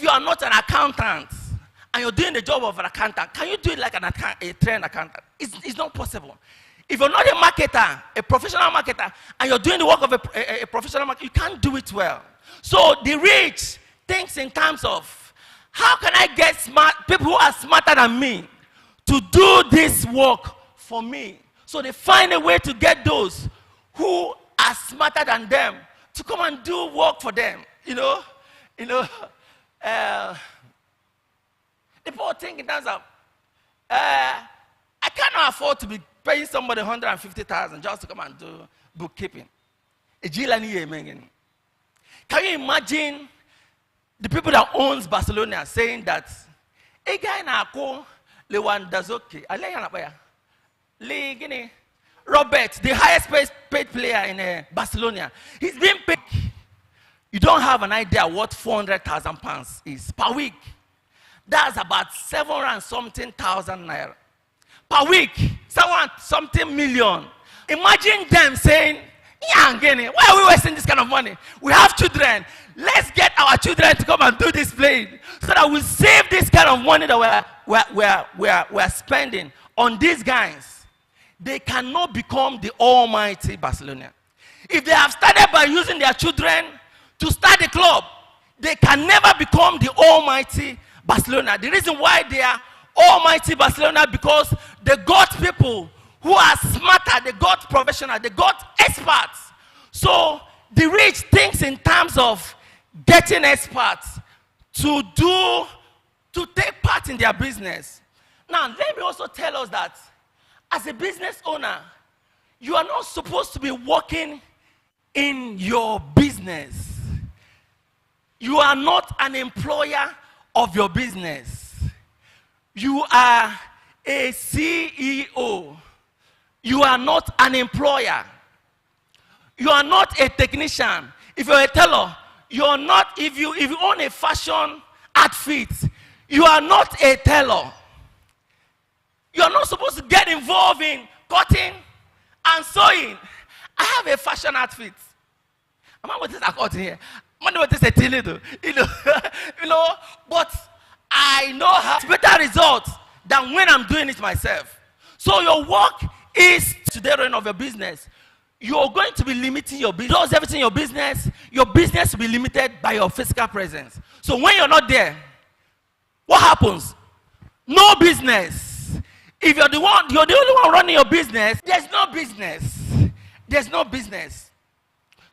you are not an accountant and you're doing the job of an accountant, can you do it like a trained accountant? It's not possible. If you're not a marketer, a professional marketer, and you're doing the work of a professional marketer, you can't do it well. So the rich thinks in terms of, how can I get people who are smarter than me to do this work for me? So they find a way to get those who are smarter than them to come and do work for them. The people think in terms of, I cannot afford to be paying somebody 150,000 just to come and do bookkeeping. Can you imagine the people that owns Barcelona saying that a guy na ko Lewandowski, Robert, the highest paid player in Barcelona, he's being paid. You don't have an idea what 400,000 pounds is per week. That's about 700-something thousand naira per week. 700-something million. Imagine them saying, why are we wasting this kind of money? We have children. Let's get our children to come and do this play so that we'll save this kind of money that we're spending on these guys. They cannot become the almighty Barcelona. If they have started by using their children to start the club, they can never become the almighty Barcelona. The reason why they are almighty Barcelona, because they got people who are smarter, they got professionals, they got experts. So the rich thinks in terms of getting experts to take part in their business. Now, let me also tell us that as a business owner, you are not supposed to be working in your business. You are not an employer of your business. You are a CEO. You are not an employer. You are not a technician. If you're a tailor, you're not, if you own a fashion outfit, you are not a tailor. You are not supposed to get involved in cutting and sewing. I have a fashion outfit. I'm not going to cut here. I'm not going to say but I know how better results than when I'm doing it myself. So your work is to the run of your business. You're going to be limiting your business. Does everything in your business will be limited by your physical presence. So when you're not there, what happens? No business. If you're the only one running your business, there's no business. There's no business.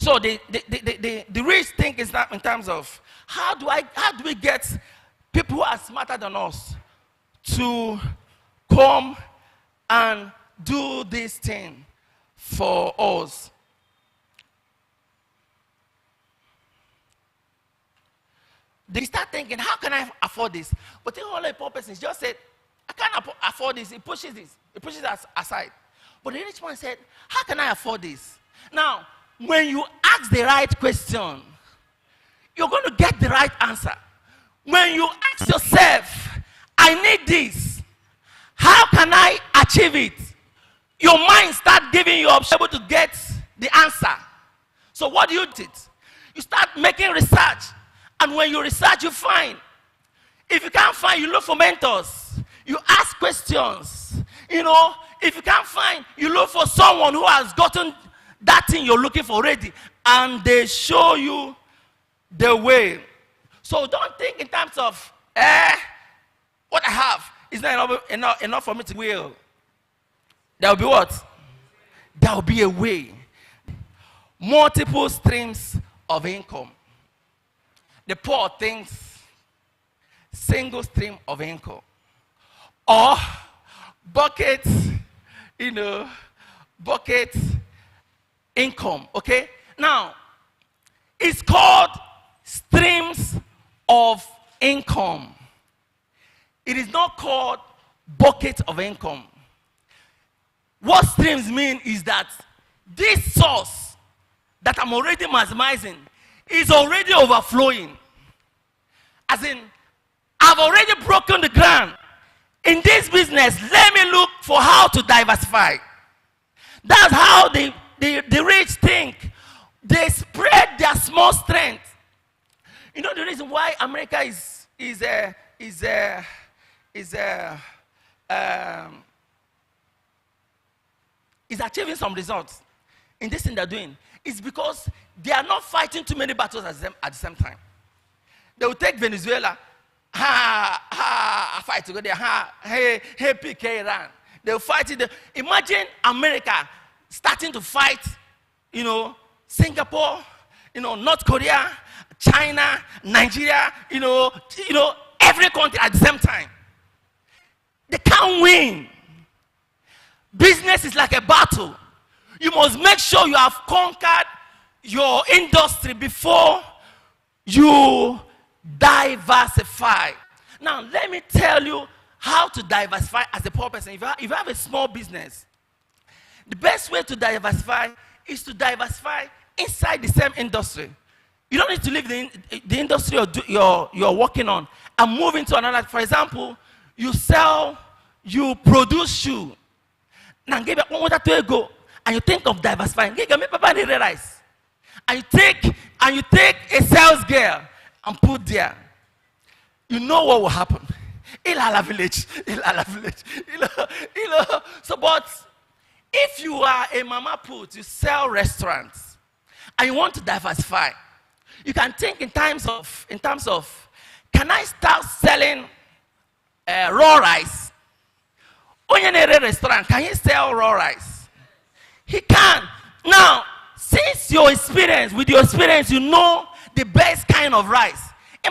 So the rich think is that in terms of how do we get people who are smarter than us to come and do this thing for us. They start thinking, how can I afford this? But the only poor person just said, I can't afford this. He pushes that aside. But the rich man said, how can I afford this? Now, when you ask the right question, you're going to get the right answer. When you ask yourself, I need this, how can I achieve it? Your mind starts giving you options able to get the answer. So what do you do? You start making research. And when you research, you find. If you can't find, you look for mentors. You ask questions. If you can't find, you look for someone who has gotten that thing you're looking for already. And they show you the way. So don't think in terms of, what I have is not enough for me to will. There will be what? There will be a way. Multiple streams of income. The poor thinks single stream of income. Or bucket income, okay? Now, it's called streams of income. It is not called bucket of income. What streams mean is that this source that I'm already maximizing is already overflowing. As in, I've already broken the ground. In this business, let me look for how to diversify. That's how the rich think. They spread their small strength. You know the reason why America is is a is a is a is achieving some results in this thing they're doing, it's because they are not fighting too many battles at the same time. They will take Venezuela, fight to go there, hey, pick, hey, Iran. They will fight it. Imagine America starting to fight, Singapore, North Korea, China, Nigeria, every country at the same time. They can't win. Business is like a battle. You must make sure you have conquered your industry before you diversify. Now, let me tell you how to diversify as a poor person. If you have a small business, the best way to diversify is to diversify inside the same industry. You don't need to leave the industry you're working on and move into another. For example, you produce shoe. Now, give it one more to go, and you think of diversifying. And you take a sales girl and put there. You know what will happen. Ilala village. So, but if you are a mama put, you sell restaurants, and you want to diversify, you can think in terms of, can I start selling raw rice? Onyere restaurant, can he sell raw rice? He can. Now, since with your experience, you know the best kind of rice. You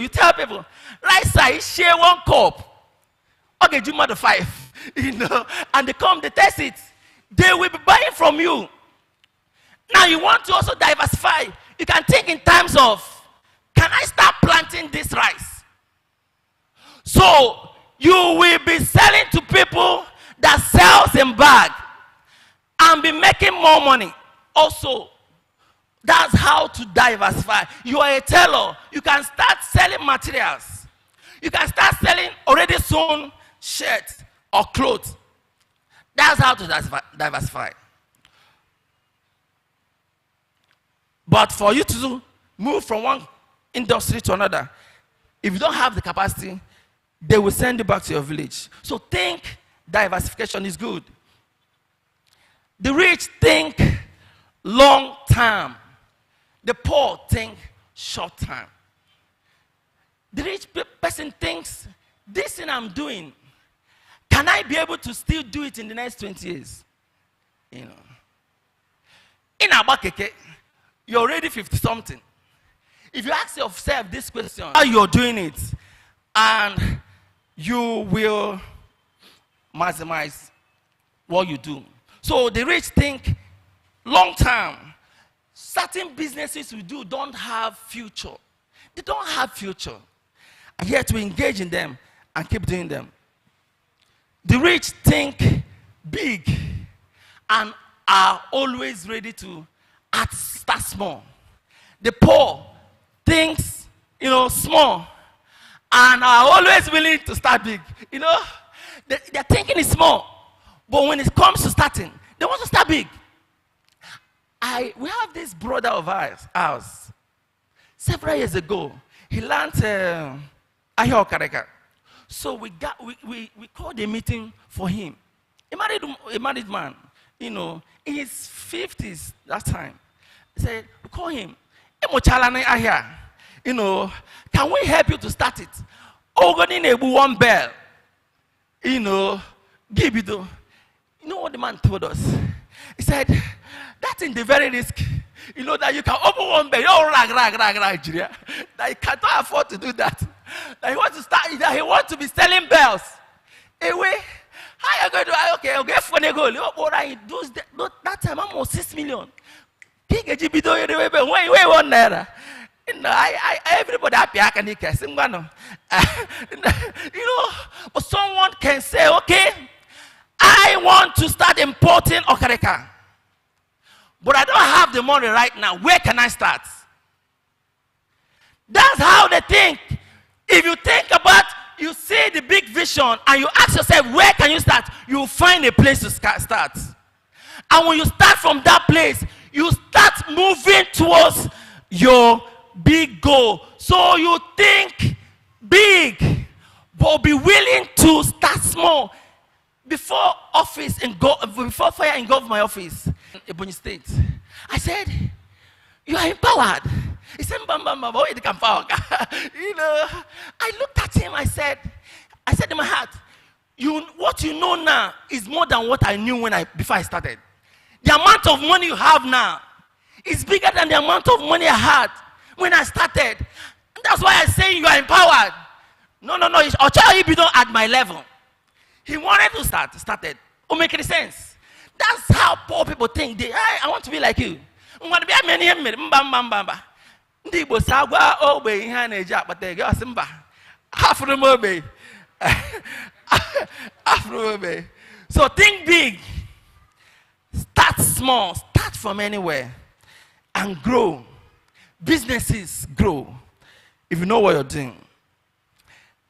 tell people, rice I share 1 cup. Okay, do you 5? And they test it. They will be buying from you. Now you want to also diversify. You can think in terms of, can I start planting this rice? So you will be selling to people that sells in bag and be making more money. Also, that's how to diversify. You are a tailor. You can start selling materials. You can start selling already sewn shirts or clothes. That's how to diversify. But for you to move from one industry to another, if you don't have the capacity, they will send you back to your village. So think diversification is good. The rich think long term. The poor think short term. The rich person thinks, this thing I'm doing, can I be able to still do it in the next 20 years? In Abakeke, you're already 50 something. If you ask yourself this question, how you're doing it, and you will maximize what you do. So the rich think long term. Certain businesses we do don't have future. They don't have future. And yet we engage in them and keep doing them. The rich think big and are always ready to start small. The poor thinks, small and are always willing to start big. Their thinking is small, but when it comes to starting, they want to start big. We have this brother of ours. Several years ago, he learned Ahio Kareka. So we called a meeting for him. A married man, in his 50s that time. He said, we call him. Can we help you to start it? Oh, God, in 1 bell. Give it. You know what the man told us? He said, that's in the very risk. That you can open 1 bell. That you cannot afford to do that. That he wants to start, that he wants to be selling bells. Anyway, how are you going to do? Okay, I'll get for the goal. That time, almost 6 million. Everybody happy. I can but someone can say, okay, I want to start importing okareka, but I don't have the money right now. Where can I start? That's how they think. If you think about, you see the big vision and you ask yourself, where can you start? You find a place to start. And when you start from that place, you start moving towards your big goal. So you think big, but be willing to start small. Before fire engulfed my office in Ebonyi State, I said, "You are empowered." He said, "What you can power?" I looked at him. I said in my heart, what you know now is more than what I knew before I started. The amount of money you have now is bigger than the amount of money I had when I started. And that's why I say you are empowered. No. I'll tell you if you don't at my level. He wanted to started. It make any sense. That's how poor people think. I want to be like you. I want to be a many mbamba. Ndi Igbo sagwa ogbe ihe a na-eji akpata ego asị mba. Afro m ogbe. Afro ogbe. So think big. Start small. Start from anywhere. And grow. Businesses grow. If you know what you're doing.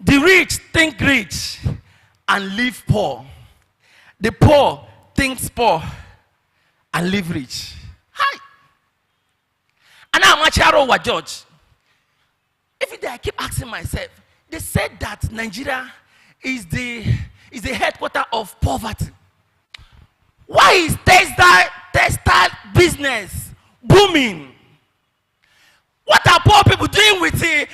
The rich think rich and live poor. The poor thinks poor and live rich. Hi. And I'm a judge. Every day I keep asking myself, they said that Nigeria is the headquarters of poverty. Why is textile business booming? What are poor people doing with it?